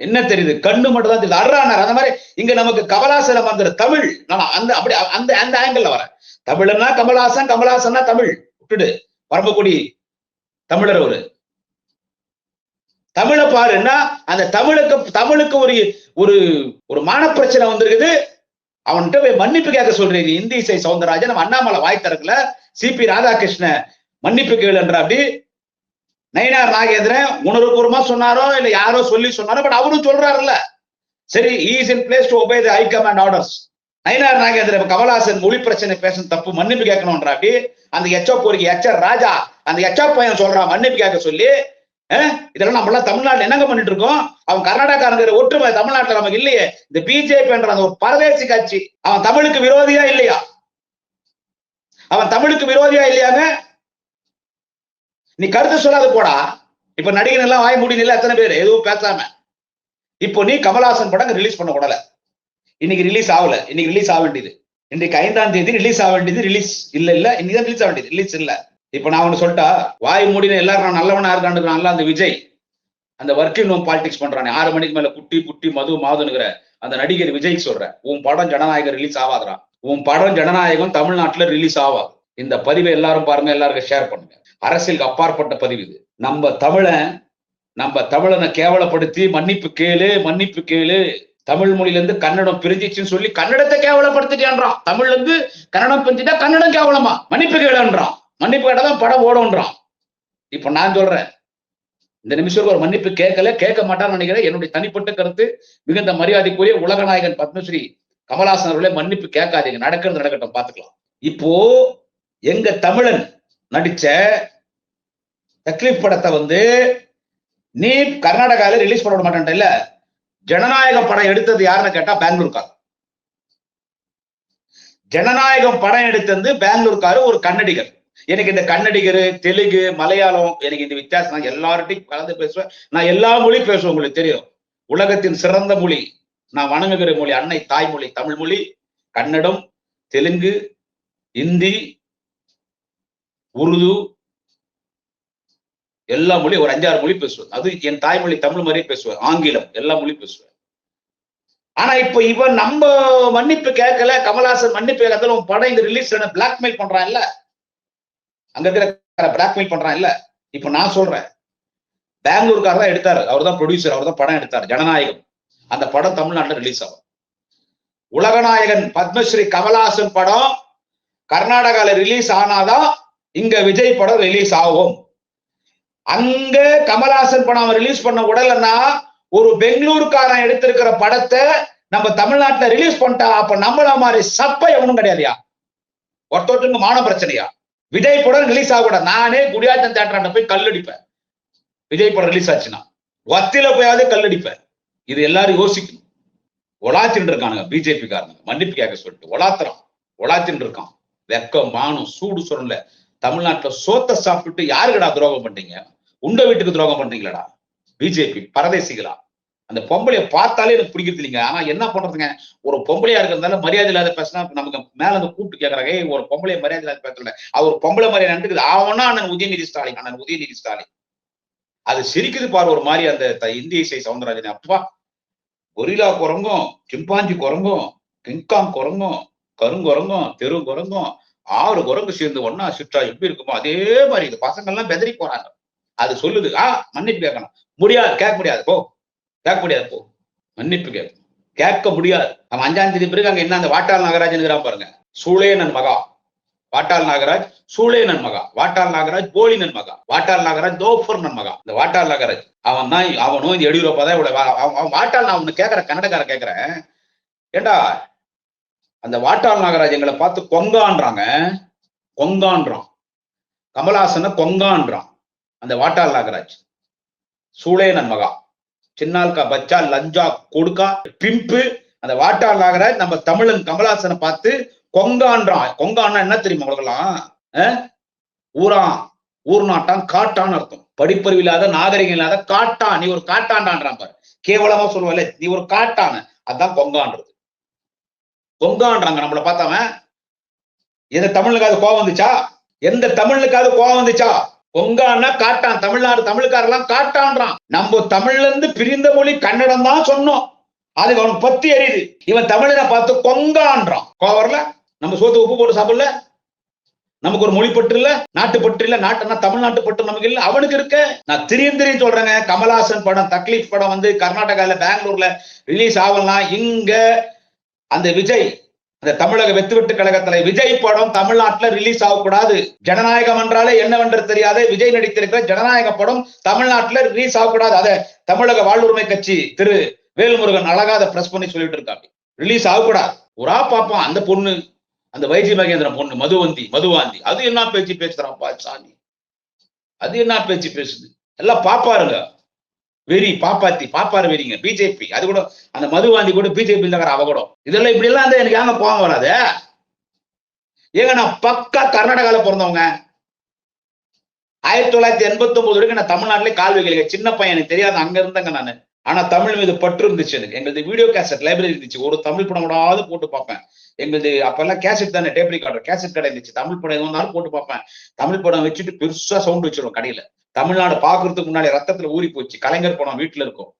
என்ன தெரியுது, கண்ணு மட்டும் தான் தெரியுது, அடுறானார். அந்த மாதிரி இங்க நமக்கு கமலஹாசன் வந்துற தமிழ். அந்த அப்படி அந்த ஆங்கிள் வர தமிழ்னா கமலஹாசன், கமலஹாசன்னா தமிழ் விட்டுடு. பரம்பக்குடி தமிழர் ஒரு தமிழை பாருன்னா, அந்த தமிழுக்கு ஒரு ஒரு ஒரு மான பிரச்சனை வந்திருக்குது. அவன்கிட்ட போய் மன்னிப்பு கேட்க சொல்றீங்க. இந்தி இசை சவுந்தரராஜன் நம்ம அண்ணாமலை வாய் திறக்கல, சிபி ராதாகிருஷ்ண மன்னிப்பு கேளுன்ற அப்படி நயினார் நாகேந்திரன் உணர்வுபூர்வமா சொன்னாரோ இல்ல யாரோ சொல்லி சொன்னாரோ, பட் அவரும் சொல்றாருல்ல, சரி is in place to obey the high command orders. Nainar Nagendran Kamalhaasan மொழி பிரச்சனை பேசும் தப்பு, மன்னிப்பு கேட்கணும்ன்ற அப்படி அந்த எச்சப்பொறிக்கு எச்சர் ராஜா அந்த எச்சப் பையன் சொல்றான் மன்னிப்பு கேட்க சொல்லி. இதெல்லாம் நம்ம எல்லாம் தமிழ்நாட்டுல என்னங்க பண்ணிட்டு இருக்கோம்? அவன் கர்நாடகாங்கிற ஒற்றுமை தமிழ்நாட்டுல நமக்கு இல்லையே. இந்த பிஜேபி என்ற அந்த ஒரு பரதேசி கட்சி அவன் தமிழுக்கு விரோதியா இல்லையா? அவன் தமிழுக்கு விரோதியா இல்லையாங்க? நீ கருத்து சொல்லாது போடா. இப்ப நடிகன் எல்லாம் வாய் மூடி நில எத்தனை பேர் எதுவும் பேசாம. இப்போ நீ கமலஹாசன் படம் ரிலீஸ் பண்ண கூடல, இன்னைக்கு ரிலீஸ் ஆகல, இன்னைக்கு ரிலீஸ் ஆக வேண்டியது, இன்றைக்கு 5ஆம் தேதி ரிலீஸ் ஆக வேண்டியது, ரிலீஸ் இல்ல இன்னைக்கு ரிலீஸ் ஆக வேண்டியது, ரிலீஸ் இல்ல. இப்ப நான் ஒண்ணு சொல்லிட்டா, வாய் மூடின எல்லாரும் நான் நல்லவனா இருக்கான்னுக்குறான்ல அந்த விஜய், அந்த ஒர்க்கிங் ஹோம் பாலிடிக்ஸ் பண்றானே 6 மணிக்கு மேல குட்டி மது மாதுனுங்கிற அந்த நடிகர் விஜய் சொல்ற, உன் படம் ஜனநாயகம் ரிலீஸ் ஆகாதரா, உன் படம் ஜனநாயகம் தமிழ்நாட்டுல ரிலீஸ் ஆகாது. இந்த பதிவை எல்லாரும் பாருங்க, எல்லாருக்கும் ஷேர் பண்ணுங்க. அரசியலுக்கு அப்பாற்பட்ட பதிவு இது. நம்ம தமிழனை கேவலப்படுத்தி மன்னிப்பு கேளு தமிழ் மொழியில இருந்து கன்னடம் பிரிஞ்சிச்சுன்னு சொல்லி கன்னடத்தை கேவலப்படுத்திட்டான். தமிழ்ல இருந்து கன்னடம் பிரிஞ்சுட்டா கன்னடம் கேவலமா, மன்னிப்பு கேளுன்றான். மன்னிப்பு கேட்டாதான் படம் ஓடுன்றான். இப்ப நான் சொல்றேன், இந்த நிமிஷம் ஒரு மன்னிப்பு கேட்க மாட்டான்னு நினைக்கிறேன். என்னுடைய தனிப்பட்ட கருத்து. மிகுந்த மரியாதைக்குரிய உலகநாயகன் பத்மஸ்ரீ கமலஹாசன் அவர்களே, மன்னிப்பு கேட்காதீங்க, நடக்கிறது நடக்கட்டும், பாத்துக்கலாம். இப்போ எங்க தமிழன் நடிச்ச தக்லீஃப் படத்தை வந்து நீ கர்நாடகால ரிலீஸ் பண்ண மாட்டேன் இல்ல. ஜனநாயகம் படம் எடுத்தது யாருன்னு கேட்டா பெங்களூர்கார். ஜனநாயகம் படம் எடுத்தது பெங்களூர்காரு, ஒரு கன்னடிகர். எனக்கு இந்த கன்னடிகர், தெலுங்கு, மலையாளம் எனக்கு இந்த வித்தியாசம். நான் எல்லார்ட்டையும் கலந்து பேசுவேன். நான் எல்லா மொழியும் பேசுவேன், உங்களுக்கு தெரியும். உலகத்தின் சிறந்த மொழி நான் வணங்குகிற மொழி அன்னை தாய்மொழி தமிழ் மொழி. கன்னடம், தெலுங்கு, இந்தி, உருது, எல்லா மொழியும் ஒரு 5-6 மொழி பேசுவேன். அது என் தாய்மொழி தமிழ் மாதிரியே பேசுவேன். ஆங்கிலம் எல்லா மொழியும் பேசுவேன். ஆனா இப்ப இவன் நம்ம மன்னிப்பு கேட்கல, கமலஹாசன் மன்னிப்பு கேட்கல, உன் படம் இங்க ரிலீஸ் பிளாக்மெயில் பண்றான் இல்ல, அங்க இருக்கிற பிளாக்மெயில் பண்றான் இல்ல. இப்ப நான் சொல்றேன், பெங்களூர்காரர் தான் எடுத்தாரு, அவர் தான் ப்ரொடியூசர், அவர் தான் படம் எடுத்தார் ஜனநாயகம். அந்த படம் தமிழ்நாட்டில் ரிலீஸ் ஆகும். உலகநாயகன் பத்மஸ்ரீ கமலஹாசன் படம் கர்நாடகால ரிலீஸ் ஆனாதான் இங்க விஜய் படம் ரிலீஸ் ஆகும். அங்க கமலஹாசன் படம் ரிலீஸ் பண்ண உடலன்னா ஒரு பெங்களூருக்காரன் எடுத்திருக்கிற படத்தை நம்ம தமிழ்நாட்டுல ரிலீஸ் பண்ணிட்டா அப்ப நம்மள மாதிரி சப்ப எவனும் கிடையாதுயா. ஒருத்தொருத்தருக்கு மான பிரச்சனையா. விஜய் படம் ரிலீஸ் ஆகக்கூடாது. நானே குடியாத்தம் தேட்டராண்ட போய் கல்லடிப்பேன் விஜய் படம் ரிலீஸ் ஆச்சுன்னா. வத்தில போயாவது கல்லடிப்பேன். இது எல்லாரும் யோசிக்கணும். ஒலாத்தின் இருக்கானுங்க பிஜேபி காரங்க, மன்னிப்பு கேட்க சொல்லிட்டு ஒலாத்தின் இருக்கான். வெக்கம் மானம் சூடு சொல்லல. தமிழ்நாட்டுல சோத்த சாப்பிட்டு யாருக்கடா துரோகம் பண்றீங்க? உண்ட வீட்டுக்கு துரோகம் பண்றீங்களா பிஜேபி பரதேசிகளா? அந்த பொம்பளைய பார்த்தாலே எனக்கு பிடிக்கிறது இல்லைங்க. ஆனா என்ன பண்றதுங்க, ஒரு பொம்பளையா இருக்கிறதால மரியாதை இல்லாத பேசினா நமக்கு மேல வந்து கூப்பிட்டு கேட்கறாங்க, ஒரு பொம்பளைய மரியாதை இல்லாத பேசல, அவர் பொம்பளை மரியாதை நடக்குது. அவனா அண்ணன் உதயநிதி ஸ்டாலின். அது சிரிக்குது பாரு ஒரு மாதிரி அந்த இந்திய இசை சவுந்தரராஜன். அப்பா, கொரிலா குரங்கும், சிம்பாஞ்சி குரங்கும், கிங்காங் குரங்கும், கருங்குரங்கும், தெரு குரங்கும், 6 குரங்கு சேர்ந்து ஒன்னா சுற்றா எப்படி இருக்குமோ அதே மாதிரி இந்த பசங்க எல்லாம் பெதறி போறாங்க. அது சொல்லுது, மன்னிப்பு கேட்கணும். முடியாது, கேட்க முடியாது, போ மன்னிப்பு கேட்க முடியாது. அவன் 5ஆம் தேதி பிறகு அங்க என்ன அந்த வாட்டாள் நாகராஜன் பாருங்க, சூளேனன் மகா வாட்டாள் நாகராஜ், சூளேனன் மகா வாட்டாள் நாகராஜ், போலினன் மகா வாட்டாள் நாகராஜ், தோஃபர்னன் மகா. இந்த வாட்டாள் நாகராஜ் அவன் தான், அவனும் இந்த எடியூரப்பா தான் இவ்வளவு. அவன் வாட்டாள், நான் அவனு கேட்கறேன், கன்னடக்கார கேட்கிறேன், ஏண்டா அந்த வாட்டாள் நாகராஜ் எங்களை பார்த்து கொங்கான்றான். கமலஹாசன கொங்கான்றான் அந்த வாட்டாள் நாகராஜ். சூளேனன் மகா, சின்னால்கா பச்சா லஞ்சா கொடுக்கா பிம்பு. அந்த வாட்டாள் நாகராஜ் நம்ம தமிழன் கமலஹாசனை பார்த்து கொங்கான்றான். கொங்கான்னா என்ன தெரியுமா உங்களுக்கெல்லாம்? ஊர்நாட்டான், காட்டான்னு அர்த்தம். படிப்பறிவு இல்லாத, நாகரிகம் இல்லாத காட்டான். நீ ஒரு காட்டான்டான்றான் பாரு. கேவலமா சொல்லுவல, நீ ஒரு காட்டான, அதான் கொங்கான்றது. கொங்கான்றாங்க நம்மளை பார்த்தவன். எந்த தமிழுக்காவது கோவம் வந்துச்சா? எந்த தமிழுக்காவது கோவம் வந்துச்சா? கொங்கான்னா காட்டான். தமிழ்நாடு தமிழுக்காரெல்லாம் காட்டான்றான். நம்ம தமிழ்ல இருந்து பிரிந்த மொழி கன்னடம் தான் சொன்னோம். அது அவன் பத்தி எரியுது. இவன் தமிழனை பார்த்து கொங்கான்றான். கோவர்ல நம்ம சோத்து உப்பு போட்டு சாப்பிடல, நமக்கு ஒரு மொழி பற்று இல்ல, நாட்டு பற்று இல்ல. நாட்டுனா தமிழ்நாட்டு பற்று நமக்கு இல்ல, அவனுக்கு இருக்க. நான் திடீர்னு சொல்றேங்க, கமலஹாசன் படம் தக்லீஃப் படம் வந்து கர்நாடகால பெங்களூர்ல ரிலீஸ் ஆகலாம். இங்க அந்த விஜய், அந்த தமிழக வெத்து கழகத்துல விஜய் படம் தமிழ்நாட்டுல ரிலீஸ் ஆகக்கூடாது. ஜனநாயகம் என்றாலே என்னவென்று தெரியாத விஜய் நடித்திருக்கிற ஜனநாயக படம் தமிழ்நாட்டுல ரிலீஸ் ஆகக்கூடாது. அதை தமிழக வாழ்வுரிமை கட்சி திரு வேல்முருகன் அழகாத பிரஸ் பண்ணி சொல்லிட்டு இருக்காங்க. ரிலீஸ் ஆகக்கூடாது. ஒரா பாப்போம். அந்த பொண்ணு, அந்த வைஜி மகேந்திரன் பொண்ணு மதுவாந்தி, அது என்ன பேச்சு பேசுறான்ப்பா சாமி, அது என்ன பேச்சு பேசுது? எல்லாம் பாப்பாருங்க, வெறி பாப்பாரு வெறிங்க பிஜேபி. அது கூட அந்த மதுவாந்தி கூட பிஜேபி தான் அவ கூட. இதெல்லாம் இப்படி எல்லாம் எனக்கு ஏங்க கோவம் வராது? ஏங்க நான் பக்கா கர்நாடகால பிறந்தவங்க. 1989 வரைக்கும் நான் தமிழ்நாட்டிலே கால் வைக்கலைங்க. சின்ன பையன், எனக்கு தெரியாது, அங்க இருந்தங்க நானு. ஆனா தமிழ் மீது பற்று இருந்துச்சு எனக்கு. எங்களது வீடியோ கேசட் லைப்ரரி இருந்துச்சு. ஒரு தமிழ் படம் கூடாது போட்டு பார்ப்பேன். எங்களது அப்பெல்லாம் கேசட் தானே, டேப் ரெக்கார்டர், கேசட் கடை இருந்துச்சு. தமிழ் படம் எதுவும் போட்டு பார்ப்பேன். தமிழ் படம் வச்சுட்டு பெருசா சவுண்ட் வச்சிருவோம் கடையில. தமிழ்நாடு பாக்குறதுக்கு முன்னாடி ரத்தத்துல ஊறி போச்சு. கலைஞர் படம் வீட்டுல இருக்கும்.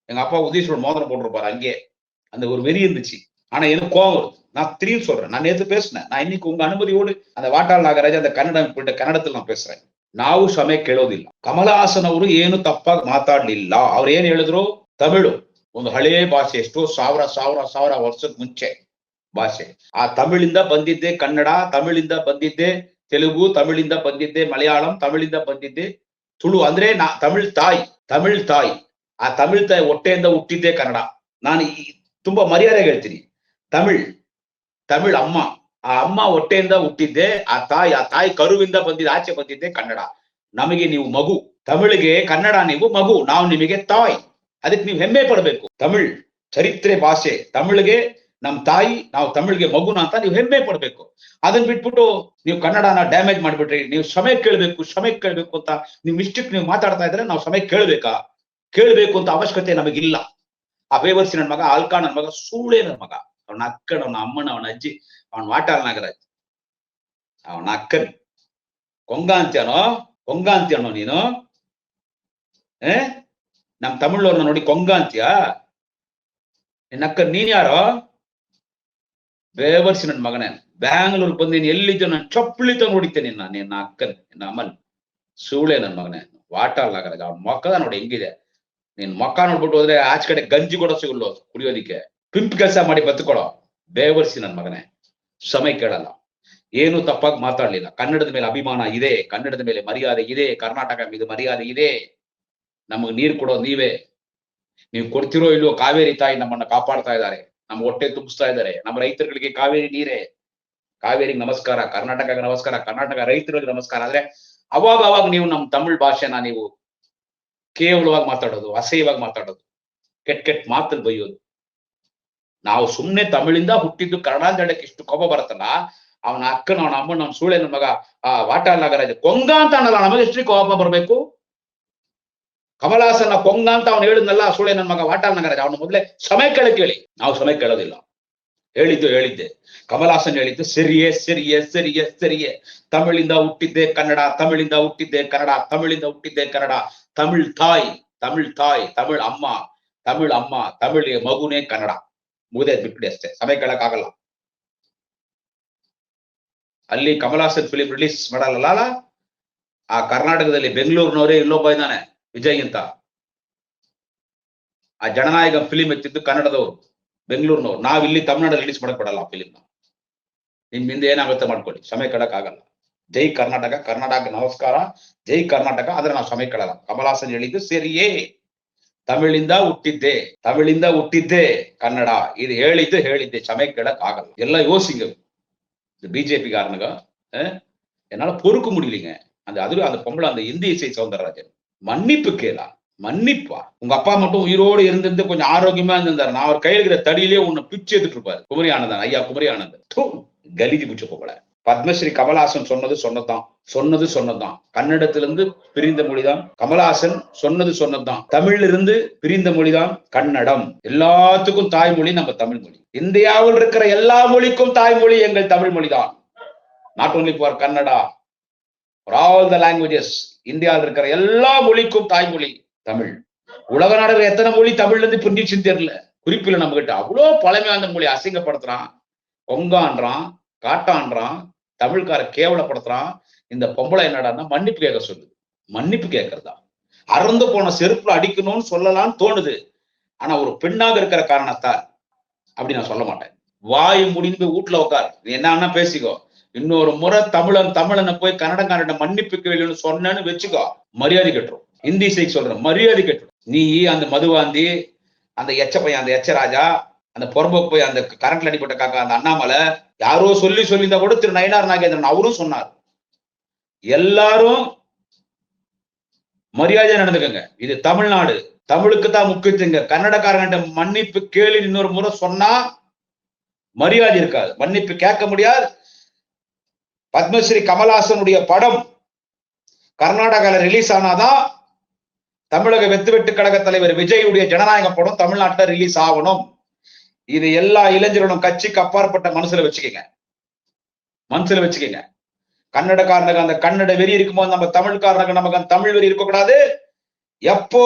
எங்க அப்பா உதயசூரன் மோதிரம் போட்டிருப்பாரு. அங்கே அந்த ஒரு வெறி இருந்துச்சு. ஆனா எனக்கு கோவம் வருது. நான் திரும்பி சொல்றேன், நான் நேற்று பேசினேன். நான் இன்னைக்கு உங்க அனுமதியோடு அந்த வாட்டாள் நாகராஜ் அந்த ಕನ್ನಡದಲ್ಲಿ நான் பேசுறேன். ನಾವು ಕ್ಷಮೆ ಕೇಳೋದಿಲ್ಲ. ಕಮಲಹಾಸನ್ ಅವರು ಏನು ತಪ್ಪಾಗಿ ಮಾತಾಡ್ಲಿಲ್ಲ. ಅವ್ರು ಏನ್ ಹೇಳಿದ್ರು, ತಮಿಳು ಒಂದು ಹಳೆಯ ಭಾಷೆ, ಎಷ್ಟೋ ಸಾವಿರ ವರ್ಷದ ಮುಂಚೆ ಭಾಷೆ. ಆ ತಮಿಳಿಂದ ಬಂದಿದ್ದೆ ಕನ್ನಡ, ತಮಿಳಿಂದ ಬಂದಿದ್ದೆ ತೆಲುಗು, ತಮಿಳಿಂದ ಬಂದಿದ್ದೆ ಮಲಯಾಳಂ, ತಮಿಳಿಂದ ಬಂದಿದ್ದೆ ತುಳು ಅಂದ್ರೆ ತಮಿಳ್ ತಾಯಿ ಆ ತಮಿಳ್ ತಾಯಿ ಹೊಟ್ಟೆಯಿಂದ ಹುಟ್ಟಿದ್ದೆ ಕನ್ನಡ. ನಾನು ತುಂಬಾ ಮರ್ಯಾದೆಗೆ ಹೇಳ್ತೀನಿ, ತಮಿಳ್ ಅಮ್ಮ, ಆ ಅಮ್ಮ ಹೊಟ್ಟೆಯಿಂದ ಹುಟ್ಟಿದ್ದೆ, ಆ ತಾಯಿ ಕರುವಿಂದ ಆಚೆ ಬಂದಿದ್ದೆ ಕನ್ನಡ. ನಮಗೆ ನೀವು ಮಗು, ತಮಿಳಿಗೆ ಕನ್ನಡ ನೀವು ಮಗು, ನಾವು ನಿಮಗೆ ತಾಯಿ. ಅದಕ್ಕೆ ನೀವು ಹೆಮ್ಮೆ ಪಡಬೇಕು. ತಮಿಳ್ ಚರಿತ್ರೆ ಭಾಷೆ, ತಮಿಳಿಗೆ ನಮ್ ತಾಯಿ, ನಾವು ತಮಿಳಿಗೆ ಮಗುನ ಅಂತ ನೀವು ಹೆಮ್ಮೆ ಪಡ್ಬೇಕು. ಅದನ್ನ ಬಿಟ್ಬಿಟ್ಟು ನೀವು ಕನ್ನಡನ ಡ್ಯಾಮೇಜ್ ಮಾಡ್ಬಿಟ್ರಿ. ನೀವು ಕ್ಷಮೆ ಕೇಳ್ಬೇಕು ಅಂತ ನೀವು ಇಷ್ಟಕ್ಕೆ ನೀವು ಮಾತಾಡ್ತಾ ಇದ್ರೆ ನಾವು ಕ್ಷಮೆ ಕೇಳ್ಬೇಕು ಅಂತ ಅವಶ್ಯಕತೆ ನಮಗಿಲ್ಲ. ಆ ಬೇವರ್ಸಿ ನನ್ ಮಗ, ಆಲ್ಕಾ ನನ್ ಮಗ, ಸೂಳೆ ನನ್ ಮಗ, ಅವನ ಅಕ್ಕನ, ಅವನ ಅಮ್ಮನ, ಅವನ ಅಜ್ಜಿ, ಅವನ್ ವಾಟಾಳ್ ನಾಗರಾಜ್, ಅವನ ಅಕ್ಕನ್ ಕೊಂಗ ಅಂತ್ಯಾನೋ ನೀನು? ನಮ್ ತಮಿಳವ್ರನ್ನ ನೋಡಿ ಕೊಂಗ ಅಂತ್ಯ? ನಿನ್ನ ಅಕ್ಕನ್ ನೀನ್ ಯಾರೋ? ಬೇವರ್ಸಿ ನನ್ ಮಗನೇ, ಬ್ಯಾಂಗ್ಳೂರ್ ಬಂದೀನಿ, ಎಲ್ಲಿದ್ದ ನಾನು ಚಪ್ಪಲಿ ತಂದು ಹೊಡಿತೇನೆ ನಿನ್ನ ಅಕ್ಕನ್, ನಿನ್ನ ಅಮ್ಮನ್, ಸೂಳೆ ನನ್ ಮಗನೇ, ವಾಟಾಳ್ ನಾಗರಾಜ್. ಅವ್ನ ಮೊಕ್ಕದ ನೋಡಿ ಹೆಂಗಿದೆ. ನಿನ್ ಮೊಕ್ಕ ನೋಡ್ಬಿಟ್ಟು ಹೋದ್ರೆ ಆಚೆ ಕಡೆ ಗಂಜಿ ಕೂಡ ಸಿಗಲ್ಲ ಕುಡಿಯೋದಿಕ್ಕೆ. ಪಿಂಪ್ ಕೆಲಸ ಮಾಡಿ ಬದುಕೊಳ್ಳೋ ಬೇವರ್ಸಿ ನನ್ ಮಗನೇ. ಸಮಯ ಕೇಳಲ್ಲ, ಏನು ತಪ್ಪಾಗಿ ಮಾತಾಡ್ಲಿಲ್ಲ. ಕನ್ನಡದ ಮೇಲೆ ಅಭಿಮಾನ ಇದೆ, ಕನ್ನಡದ ಮೇಲೆ ಮರ್ಯಾದೆ ಇದೆ, ಕರ್ನಾಟಕ మీద ಮರ್ಯಾದೆ ಇದೆ. ನಮಗ್ ನೀರು ಕೊಡೋದು ನೀವೇ. ನೀವು ಕೊಡ್ತಿರೋ ಇಲ್ವೋ, ಕಾವೇರಿ ತಾಯಿ ನಮ್ಮನ್ನ ಕಾಪಾಡ್ತಾ ಇದ್ದಾರೆ, ನಮ್ಮ ಹೊಟ್ಟೆ ತುಂಬಿಸ್ತಾ ಇದ್ದಾರೆ. ನಮ್ಮ ರೈತರುಗಳಿಗೆ ಕಾವೇರಿ ನೀರೇ. ಕಾವೇರಿಗೆ ನಮಸ್ಕಾರ, ಕರ್ನಾಟಕ ನಮಸ್ಕಾರ, ಕರ್ನಾಟಕ ರೈತರಿಗೆ ನಮಸ್ಕಾರ. ಆದ್ರೆ ಅವಾಗ ನೀವು ನಮ್ಮ ತಮಿಳ್ ಭಾಷೆನ ನೀವು ಕೇವಲವಾಗಿ ಮಾತಾಡೋದು, ಅಸಹ್ಯವಾಗಿ ಮಾತಾಡೋದು, ಕೆಟ್ಟ ಮಾತಲ್ಲಿ ಬೈಯೋದು. ನಾವು ಸುಮ್ನೆ ತಮಿಳಿಂದ ಹುಟ್ಟಿದ್ದು ಕನ್ನಡ ಅಂತ ಹೇಳಕ್ಕೆ ಇಷ್ಟು ಕೋಪ ಬರುತ್ತಲ್ಲ, ಅವನ ಅಕ್ಕನ, ಅವನ ಅಮ್ಮನ, ಅವನ ಸೂಳೆ ನನ್ನ ಮಗ ಆ ವಾಟಾಳ್ ನಾಗರಾಜ್ ಕೊಂಗ ಅಂತ ಅನ್ನಲ್ಲ, ನಮಗೆ ಎಷ್ಟು ಕೋಪ ಬರಬೇಕು? ಕಮಲಾಸನ ಕೊಂಗ ಅಂತ ಅವ್ನು ಹೇಳಿದ್ನಲ್ಲ, ಸೂಳೆ ನನ್ನ ಮಗ ವಾಟಾಳ್ ನಾಗರಾಜ್, ಅವನ ಮೊದಲೇ ಸಮಯ ಕೇಳಿ. ನಾವು ಸಮಯ ಕೇಳೋದಿಲ್ಲ. ಹೇಳಿದ್ದೆ ಕಮಲಾಸನ್ ಹೇಳಿದ್ದು ಸರಿಯೇ. ತಮಿಳಿಂದ ಹುಟ್ಟಿದ್ದೆ ಕನ್ನಡ, ತಮಿಳಿಂದ ಹುಟ್ಟಿದ್ದೆ ಕನ್ನಡ. ತಮಿಳ್ ತಾಯಿ, ತಮಿಳ್ ಅಮ್ಮ, ತಮಿಳಿಗೆ ಮಗುನೇ ಕನ್ನಡ. ಮುಗಿದೇ ಬಿಟ್ಬಿಡಿ ಅಷ್ಟೇ, ಸಮಯ ಕೇಳಕ್ಕಾಗಲ್ಲ. ಅಲ್ಲಿ ಕಮಲಾಸನ್ ಫಿಲಿಂ ರಿಲೀಸ್ ಮಾಡಲ್ಲ, ಆ ಕರ್ನಾಟಕದಲ್ಲಿ ಬೆಂಗಳೂರಿನವರೇ ಇಲ್ಲೊಬ್ಬ ಇದ್ದಾನೆ, ವಿಜಯ್ ಅಂತ. ಆ ಜನನಾಯಕ ಫಿಲಿಂ ಎತ್ತಿದ್ದು ಕನ್ನಡದವರು, ಬೆಂಗಳೂರಿನವ್ರು. ನಾವಿಲ್ಲಿ ತಮಿಳ್ನಾಡು ರಿಲೀಸ್ ಮಾಡಕ್ ಕೊಡಲ್ಲ ಆ ಫಿಲಿಂನ. ನಿಮ್ ಹಿಂದೆ ಏನಾಗುತ್ತೆ ಮಾಡ್ಕೊಳ್ಳಿ, ಸಮಯ ಕಳಕ್ಕಾಗಲ್ಲ. ಜೈ ಕರ್ನಾಟಕ, ಕರ್ನಾಟಕ ನಮಸ್ಕಾರ, ಜೈ ಕರ್ನಾಟಕ. ಆದ್ರೆ ನಾವು ಸಮಯ ಕಳಲ್ಲ. ಕಮಲಾಸನ್ ಹೇಳಿದ್ದು ಸರಿಯೇ, ತಮಿಳಿಂದ ಹುಟ್ಟಿದ್ದೆ ಕನ್ನಡ. ಇದು ಹೇಳಿದ್ದೆ, ಸಮಯ ಕೇಳಕ್ ಆಗಲ್ಲ. ಎಲ್ಲ யோசிங்க. பிஜேபி காரனுங்க என்னால பொறுக்க முடியலீங்க. அந்த பொம்பளை, அந்த இந்திய இசை சௌந்தரராஜன் மன்னிப்பு கேளா, மன்னிப்பா. உங்க அப்பா மட்டும் உயிரோடு இருந்திருந்து கொஞ்சம் ஆரோக்கியமா இருந்திருந்தாரு, நான் அவர் கையில் இருக்கிற தடியிலே உன்னை பிச்சு எடுத்துட்டு இருப்பாரு. குமரி ஆனந்தன், ஐயா குமரி ஆனந்தன் கலிஜி பிடிச்ச பொம்பளை. பத்மஸ்ரீ கமல்ஹாசன் சொன்னதுதான். கன்னடத்திலிருந்து பிரிந்த மொழிதான் கமல்ஹாசன் சொன்னதுதான். தமிழிலிருந்து பிரிந்த மொழிதான் கன்னடம். எல்லாத்துக்கும் தாய்மொழி நம்ம தமிழ் மொழி. இந்தியாவில் இருக்கிற எல்லா மொழிக்கும் தாய்மொழி எங்கள் தமிழ் மொழிதான். Not only for Kannada, for all the languages. இந்தியாவில் இருக்கிற எல்லா மொழிக்கும் தாய்மொழி தமிழ். உலக நாடுகள் எத்தனை மொழி தமிழ்ல இருந்து புரிஞ்சிச்சுன்னு தெரியல, குறிப்பில்லை நம்ம கிட்ட. அவ்வளோ பழமையான மொழி அசிங்கப்படுத்துறான், கொங்கான்றான், காட்டான்றான், தமிழ்கார கேவலப்படுத்துறான். இந்த பொம்பளை என்னடான்னா மன்னிப்பு கேட்க சொல்லுது. மன்னிப்பு கேட்கறதா? அறந்து போன செருப்புல அடிக்கணும்னு சொல்லலாம்னு தோணுது. ஆனா ஒரு பெண்ணாக இருக்கிற காரணத்தால் அப்படி நான் சொல்ல மாட்டேன். வாய் முடிந்து வீட்டுல உட்கார், நீ என்ன பேசிக்கோ. இன்னொரு முறை தமிழனை போய் கன்னடக்காரன் மன்னிப்பு கேள்வின்னு சொன்னேன்னு வச்சுக்கோ, மரியாதை கட்டுரும். ஹிந்தி சைக்கு சொல்றேன், மரியாதை கட்டுரும். நீ அந்த மதுவாந்தி, அந்த எச்ச பையன், அந்த எச்ச ராஜா, அந்த பொறம்போக்கு போய் அந்த கரண்ட்ல அடிப்பட்ட காக்கா அந்த அண்ணாமலை, யாரோ சொல்லியிருந்தா கூட திரு நயினார் நாகேந்திரன் அவரும் சொன்னார். எல்லாரும் மரியாதையா நடந்துக்கங்க. இது தமிழ்நாடு, தமிழுக்கு தான் முக்கியத்துவங்க. கன்னடக்காரங்கிட்ட மன்னிப்பு கேள்வி இன்னொரு முறை சொன்னா மரியாதை இருக்காது, மன்னிப்பு கேட்க முடியாது. பத்மஸ்ரீ கமல்ஹாசனுடைய படம் கர்நாடகால ரிலீஸ் ஆனாதான் தமிழக வெத்து கழக தலைவர் விஜயுடைய ஜனநாயக படம் தமிழ்நாட்டில் ரிலீஸ் ஆகணும். இது எல்லா இளைஞர்களும் கட்சிக்கு அப்பாற்பட்ட மனசுல வச்சுக்கங்க. கன்னடக்காரனுக்கு அந்த கன்னட வெறி இருக்கும்போது நம்ம தமிழ்காரனுக்கு நமக்கு அந்த தமிழ் வெறி இருக்கக்கூடாது. எப்போ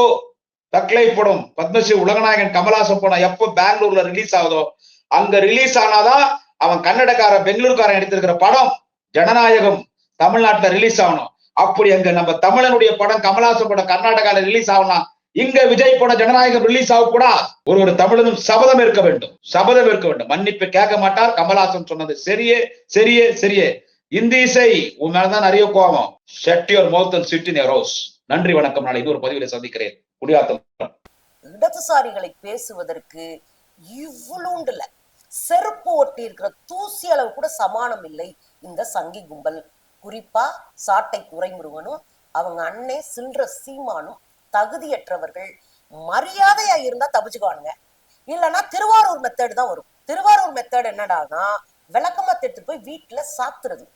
தக்லை படம் பத்மஸ்ரீ உலகநாயகன் கமல்ஹாசன் படம் எப்போ பெங்களூர்ல ரிலீஸ் ஆகுதோ, அங்க ரிலீஸ் ஆனாதான் அவன் கன்னடக்காரன் பெங்களூர்காரன் எடுத்திருக்கிற படம் ஜனநாயகம் தமிழ்நாட்டுல ரிலீஸ் ஆகணும். அப்படி அங்க நம்ம தமிழனுடைய படம் கமல்ஹாசன் படம் கர்நாடகால ரிலீஸ் ஆகணும், இங்க விஜய் படம் ஜனநாயகம் ரிலீஸ் ஆகக்கூடாது. ஒரு தமிழனும் சபதம் இருக்க வேண்டும். மன்னிப்பு கேட்க மாட்டார். கமல்ஹாசன் சொன்னது சரியே. இந்தி இசை உன் மேலதான் நிறைய கோபம். Shut your mouth and sit in your house. நன்றி, வணக்கம். நாளை இன்னொரு பதிவில் சந்திக்கிறேன். குடியாத்தம். இடதுசாரிகளை பேசுவதற்கு இவ்வளவுண்டுல செருப்பு ஒட்டி இருக்கிற தூசி அளவு கூட சமானம் இல்லை இந்த சங்கி கும்பல். குறிப்பா சாட்டை துரைமுருகனும் அவங்க அண்ணே சில்ற சீமானும் தகுதியற்றவர்கள். மரியாதையா இருந்தா தப்பிச்சுக்குவானுங்க, இல்லைன்னா திருவாரூர் மெத்தேடு தான் வரும். திருவாரூர் மெத்தேடு என்னடானா விளக்கமா எடுத்துட்டு போய் வீட்டுல சாத்துறது.